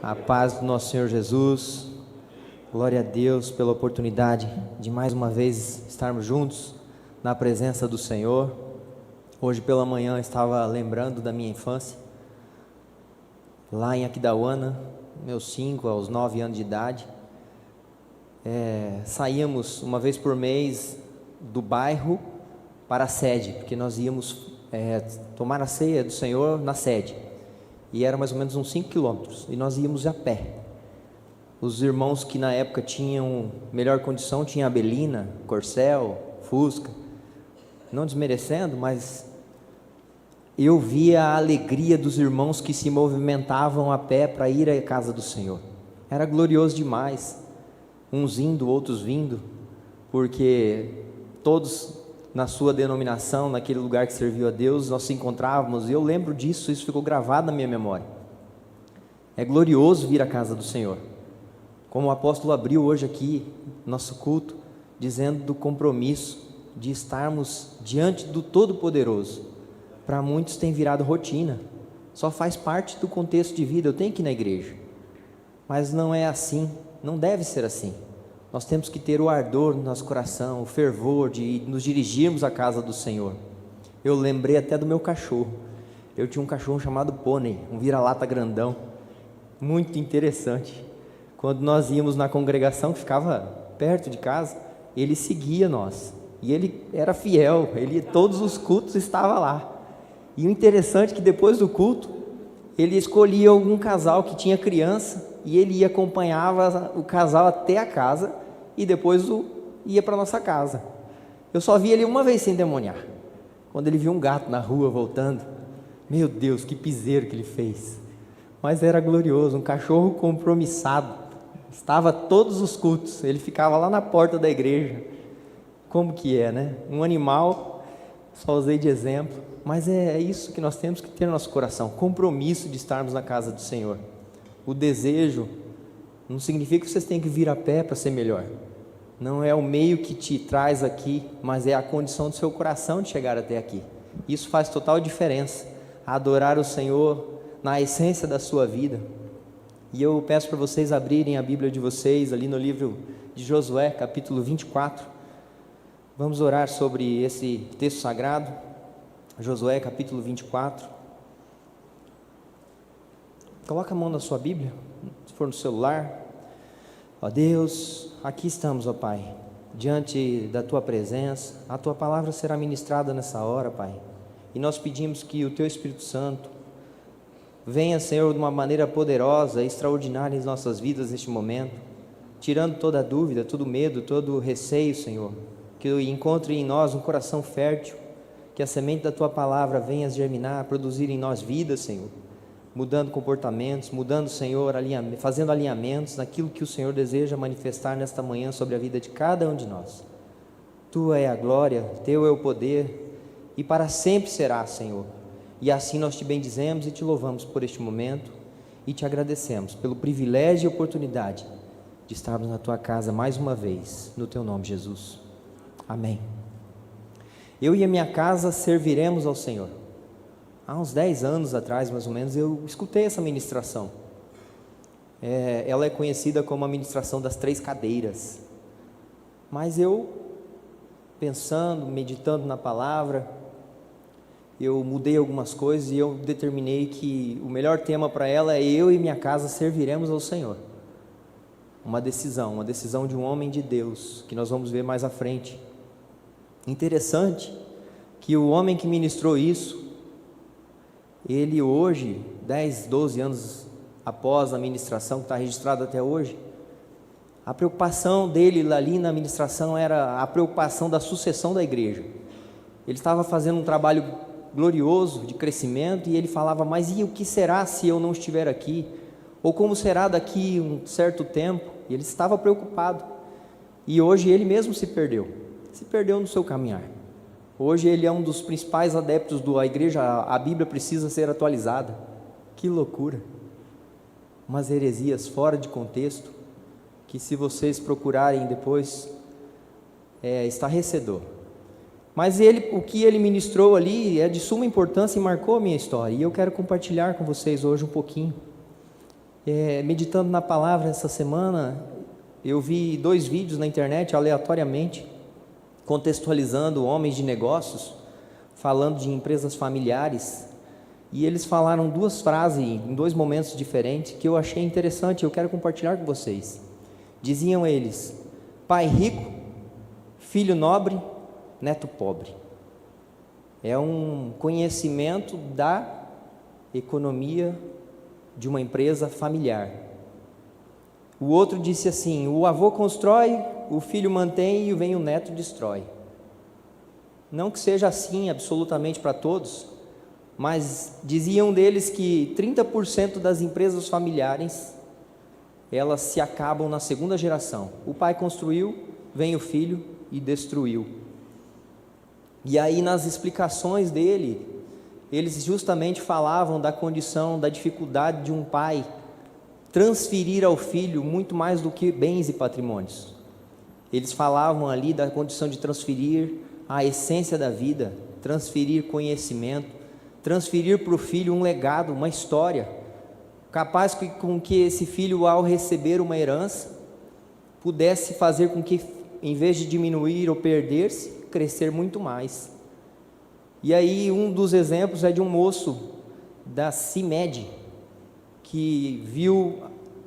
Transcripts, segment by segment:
A paz do nosso Senhor Jesus, glória a Deus pela oportunidade de mais uma vez estarmos juntos na presença do Senhor. Hoje pela manhã eu estava lembrando da minha infância, lá em Aquidauana, meus 5 aos 9 anos de idade. Saíamos uma vez por mês do bairro para a sede, porque nós íamos tomar a ceia do Senhor na sede. E era mais ou menos uns 5 quilômetros, e nós íamos a pé. Os irmãos que na época tinham melhor condição, tinham a Belina, Corcel, Fusca, não desmerecendo, mas eu via a alegria dos irmãos que se movimentavam a pé para ir à casa do Senhor. Era glorioso demais, uns indo, outros vindo, porque todos na sua denominação, naquele lugar que serviu a Deus, nós se encontrávamos, e eu lembro disso, isso ficou gravado na minha memória. É glorioso vir à casa do Senhor, como o apóstolo abriu hoje aqui, nosso culto, dizendo do compromisso de estarmos diante do Todo-Poderoso. Para muitos tem virado rotina, só faz parte do contexto de vida, eu tenho que ir na igreja, mas não é assim, não deve ser assim. Nós temos que ter o ardor no nosso coração, o fervor de nos dirigirmos à casa do Senhor. Eu lembrei até do meu cachorro. Eu tinha um cachorro chamado Pônei, um vira-lata grandão, muito interessante. Quando nós íamos na congregação que ficava perto de casa, ele seguia nós, e ele era fiel, todos os cultos estava lá. E o interessante é que depois do culto, ele escolhia algum casal que tinha criança, e ele acompanhava o casal até a casa, e depois ia para nossa casa. Eu só vi ele uma vez sem demoniar, quando ele viu um gato na rua voltando. Meu Deus, que piseiro que ele fez! Mas era glorioso, um cachorro compromissado, estava todos os cultos, ele ficava lá na porta da igreja. Como que é, né? Um animal, só usei de exemplo, mas é isso que nós temos que ter no nosso coração, compromisso de estarmos na casa do Senhor. O desejo não significa que vocês têm que vir a pé para ser melhor, não é o meio que te traz aqui, mas é a condição do seu coração de chegar até aqui. Isso faz total diferença, adorar o Senhor na essência da sua vida. E eu peço para vocês abrirem a Bíblia de vocês ali no livro de Josué, capítulo 24. Vamos orar sobre esse texto sagrado. Josué, capítulo 24. Coloca a mão na sua Bíblia, se for no celular. Ó Deus, aqui estamos, ó Pai, diante da Tua presença. A Tua palavra será ministrada nessa hora, Pai, e nós pedimos que o Teu Espírito Santo venha, Senhor, de uma maneira poderosa e extraordinária em nossas vidas neste momento, tirando toda a dúvida, todo medo, todo receio, Senhor, que encontre em nós um coração fértil, que a semente da Tua palavra venha germinar, produzir em nós vida, Senhor, mudando comportamentos, mudando, Senhor, fazendo alinhamentos naquilo que o Senhor deseja manifestar nesta manhã sobre a vida de cada um de nós. Tua é a glória, Teu é o poder, e para sempre será, Senhor. E assim nós te bendizemos e te louvamos por este momento, e te agradecemos pelo privilégio e oportunidade de estarmos na Tua casa mais uma vez, no Teu nome, Jesus. Amém. Eu e a minha casa serviremos ao Senhor. Há uns 10 anos atrás, mais ou menos, eu escutei essa ministração. Ela é conhecida como a ministração das 3 cadeiras. Mas eu, pensando, meditando na palavra, eu mudei algumas coisas e eu determinei que o melhor tema para ela é: eu e minha casa serviremos ao Senhor. Uma decisão de um homem de Deus, que nós vamos ver mais à frente. Interessante que o homem que ministrou isso, ele hoje, 10, 12 anos após a ministração, que está registrada até hoje, a preocupação dele ali na ministração era a preocupação da sucessão da igreja. Ele estava fazendo um trabalho glorioso de crescimento, e ele falava: mas e o que será se eu não estiver aqui? Ou como será daqui um certo tempo? E ele estava preocupado, e hoje ele mesmo se perdeu no seu caminhar. Hoje ele é um dos principais adeptos da igreja. A Bíblia precisa ser atualizada. Que loucura! Umas heresias fora de contexto, que se vocês procurarem depois, é estarrecedor. Mas o que ele ministrou ali é de suma importância e marcou a minha história, e eu quero compartilhar com vocês hoje um pouquinho. Meditando na palavra essa semana, eu vi 2 vídeos na internet, aleatoriamente, contextualizando homens de negócios, falando de empresas familiares, e eles falaram 2 frases em 2 momentos diferentes, que eu achei interessante, eu quero compartilhar com vocês. Diziam eles: pai rico, filho nobre, neto pobre. É um conhecimento da economia de uma empresa familiar. O outro disse assim: o avô constrói, o filho mantém e vem o neto destrói. Não que seja assim absolutamente para todos, mas diziam deles que 30% das empresas familiares, elas se acabam na 2ª geração. O pai construiu, vem o filho e destruiu. E aí, nas explicações dele, eles justamente falavam da condição, da dificuldade de um pai transferir ao filho muito mais do que bens e patrimônios. Eles falavam ali da condição de transferir a essência da vida, transferir conhecimento, transferir para o filho um legado, uma história, capaz com que esse filho, ao receber uma herança, pudesse fazer com que, em vez de diminuir ou perder-se, crescer muito mais. E aí, um dos exemplos é de um moço da CIMED, que viu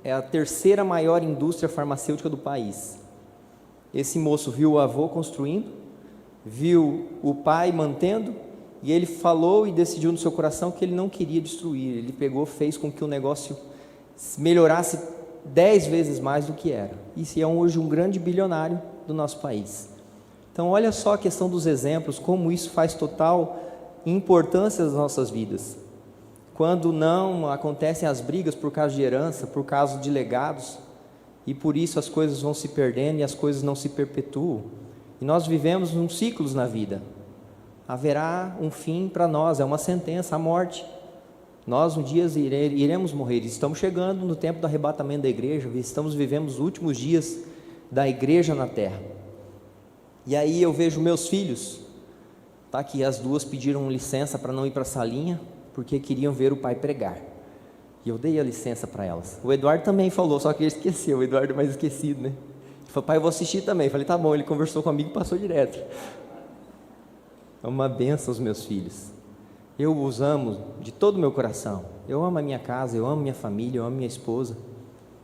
a 3ª maior indústria farmacêutica do país. Esse moço viu o avô construindo, viu o pai mantendo, e ele falou e decidiu no seu coração que ele não queria destruir. Ele pegou, fez com que o negócio melhorasse 10 vezes mais do que era. E é hoje um grande bilionário do nosso país. Então, olha só a questão dos exemplos, como isso faz total importância nas nossas vidas. Quando não acontecem as brigas por causa de herança, por causa de legados, e por isso as coisas vão se perdendo e as coisas não se perpetuam. E nós vivemos uns ciclos na vida. Haverá um fim para nós, é uma sentença, a morte. Nós um dia iremos morrer, estamos chegando no tempo do arrebatamento da igreja, estamos vivendo os últimos dias da igreja na terra. E aí eu vejo meus filhos, tá, que as 2 pediram licença para não ir para a salinha, porque queriam ver o pai pregar, e eu dei a licença para elas. O Eduardo também falou, só que ele esqueceu, o Eduardo é mais esquecido, né? Ele falou: pai, eu vou assistir também. Eu falei: tá bom. Ele conversou comigo e passou direto. É uma bênção os meus filhos, eu os amo de todo o meu coração. Eu amo a minha casa, eu amo minha família, eu amo minha esposa,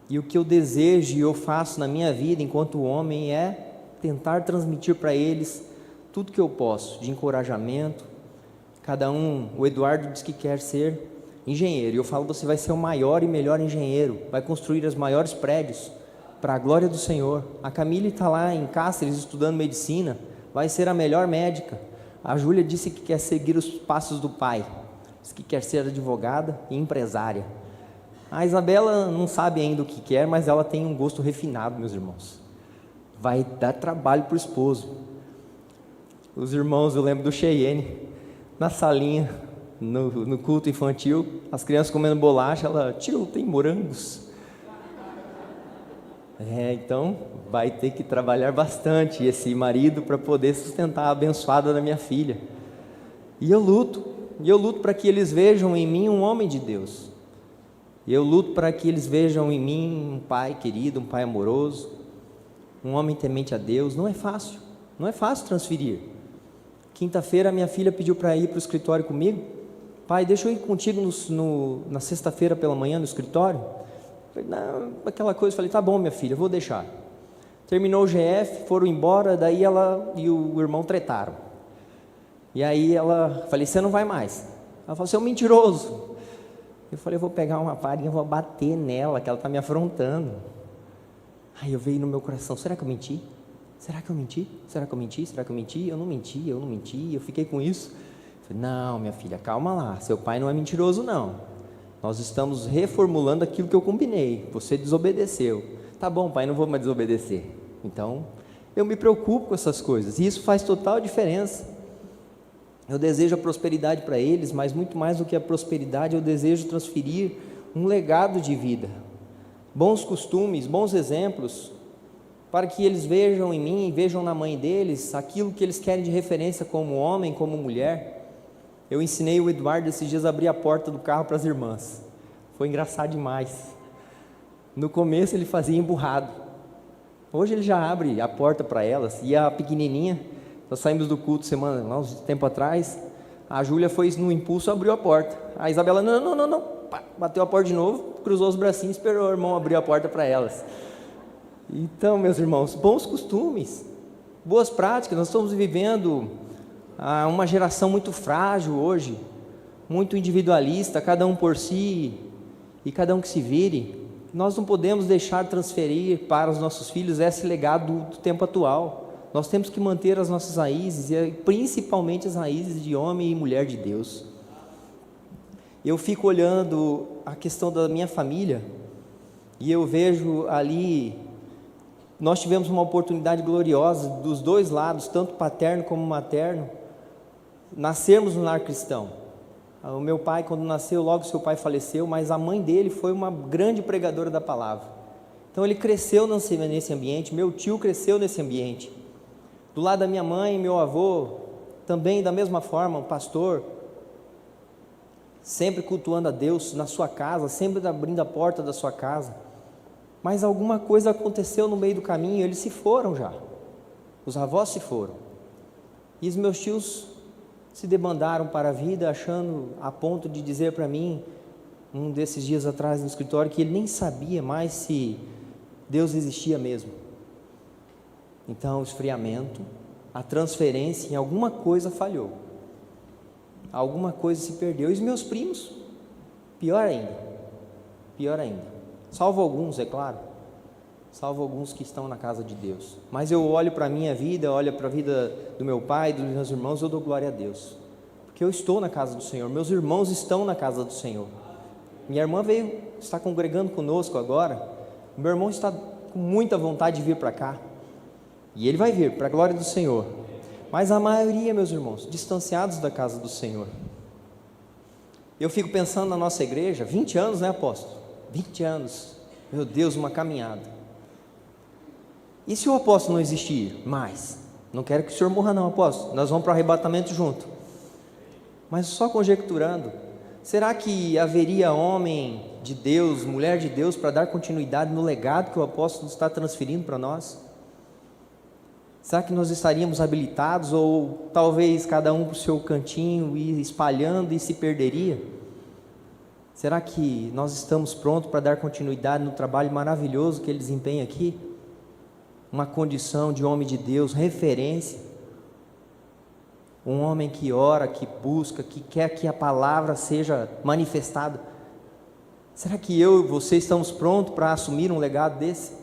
e o que eu desejo e eu faço na minha vida enquanto homem é tentar transmitir para eles tudo que eu posso, de encorajamento. Cada um, o Eduardo diz que quer ser engenheiro, e eu falo: você vai ser o maior e melhor engenheiro, vai construir os maiores prédios, para a glória do Senhor. A Camille está lá em Cáceres estudando medicina, vai ser a melhor médica. A Júlia disse que quer seguir os passos do pai, diz que quer ser advogada e empresária. A Isabela não sabe ainda o que quer, mas ela tem um gosto refinado, meus irmãos. Vai dar trabalho para o esposo. Os irmãos, eu lembro do Cheyenne, na salinha, no culto infantil, as crianças comendo bolacha, ela: tio, tem morangos? Então vai ter que trabalhar bastante esse marido para poder sustentar a abençoada da minha filha. E eu luto para que eles vejam em mim um homem de Deus. Eu luto para que eles vejam em mim um pai querido, um pai amoroso, um homem temente a Deus. Não é fácil transferir. Quinta-feira minha filha pediu para ir para o escritório comigo. Pai, deixa eu ir contigo na sexta-feira pela manhã no escritório? Não, aquela coisa, falei: tá bom, minha filha, vou deixar. Terminou o GF, foram embora, daí ela e o irmão tretaram. E aí falei: você não vai mais. Ela falou: você é um mentiroso. Eu falei: eu vou pegar uma varinha, vou bater nela, que ela está me afrontando. Aí eu veio no meu coração: será que eu menti? Será que eu menti? Será que eu menti? Será que eu menti? Eu não menti, eu fiquei com isso. Falei: não, minha filha, calma lá, seu pai não é mentiroso não. Nós estamos reformulando aquilo que eu combinei, você desobedeceu. Tá bom, pai, não vou mais desobedecer. Então, eu me preocupo com essas coisas, e isso faz total diferença. Eu desejo a prosperidade para eles, mas muito mais do que a prosperidade, eu desejo transferir um legado de vida, bons costumes, bons exemplos, para que eles vejam em mim, vejam na mãe deles, aquilo que eles querem de referência como homem, como mulher. Eu ensinei o Eduardo esses dias a abrir a porta do carro para as irmãs, foi engraçado demais. No começo ele fazia emburrado. Hoje ele já abre a porta para elas. E a pequenininha, nós saímos do culto uns tempo atrás, a Júlia foi no impulso, abriu a porta. A Isabela, não, pá, bateu a porta de novo, cruzou os bracinhos, esperou o irmão abrir a porta para elas. Então, meus irmãos, bons costumes, boas práticas. Nós estamos vivendo uma geração muito frágil hoje, muito individualista, cada um por si, e cada um que se vire. Nós não podemos deixar transferir para os nossos filhos esse legado do tempo atual. Nós temos que manter as nossas raízes, e principalmente as raízes de homem e mulher de Deus. Eu fico olhando a questão da minha família, e eu vejo ali, nós tivemos uma oportunidade gloriosa dos dois lados, tanto paterno como materno, nascermos no lar cristão. O meu pai, quando nasceu, logo seu pai faleceu, mas a mãe dele foi uma grande pregadora da palavra. Então ele cresceu nesse ambiente, meu tio cresceu nesse ambiente. Do lado da minha mãe, meu avô, também da mesma forma, um pastor, sempre cultuando a Deus na sua casa, sempre abrindo a porta da sua casa. Mas alguma coisa aconteceu no meio do caminho, eles se foram já. Os avós se foram. E os meus tios se debandaram para a vida, achando, a ponto de dizer para mim, um desses dias atrás no escritório, que ele nem sabia mais se Deus existia mesmo. Então, o esfriamento, a transferência em alguma coisa falhou. Alguma coisa se perdeu. E os meus primos, pior ainda. Salvo alguns, é claro. Salvo alguns que estão na casa de Deus. Mas eu olho para a minha vida, olho para a vida do meu pai, dos meus irmãos, eu dou glória a Deus. Porque eu estou na casa do Senhor, meus irmãos estão na casa do Senhor. Minha irmã está congregando conosco agora. Meu irmão está com muita vontade de vir para cá. E ele vai vir, para a glória do Senhor. Mas a maioria, meus irmãos, distanciados da casa do Senhor. Eu fico pensando na nossa igreja, 20 anos, né, apóstolo? 20 anos, meu Deus, uma caminhada. E se o apóstolo não existir mais? Não quero que o senhor morra não, apóstolo, nós vamos para o arrebatamento junto. Mas só conjecturando, será que haveria homem de Deus, mulher de Deus, para dar continuidade no legado que o apóstolo está transferindo para nós? Será que nós estaríamos habilitados, ou talvez cada um para o seu cantinho, ir espalhando e se perderia? Será que nós estamos prontos para dar continuidade no trabalho maravilhoso que ele desempenha aqui? Uma condição de homem de Deus, referência, um homem que ora, que busca, que quer que a palavra seja manifestada. Será que eu e você estamos prontos para assumir um legado desse?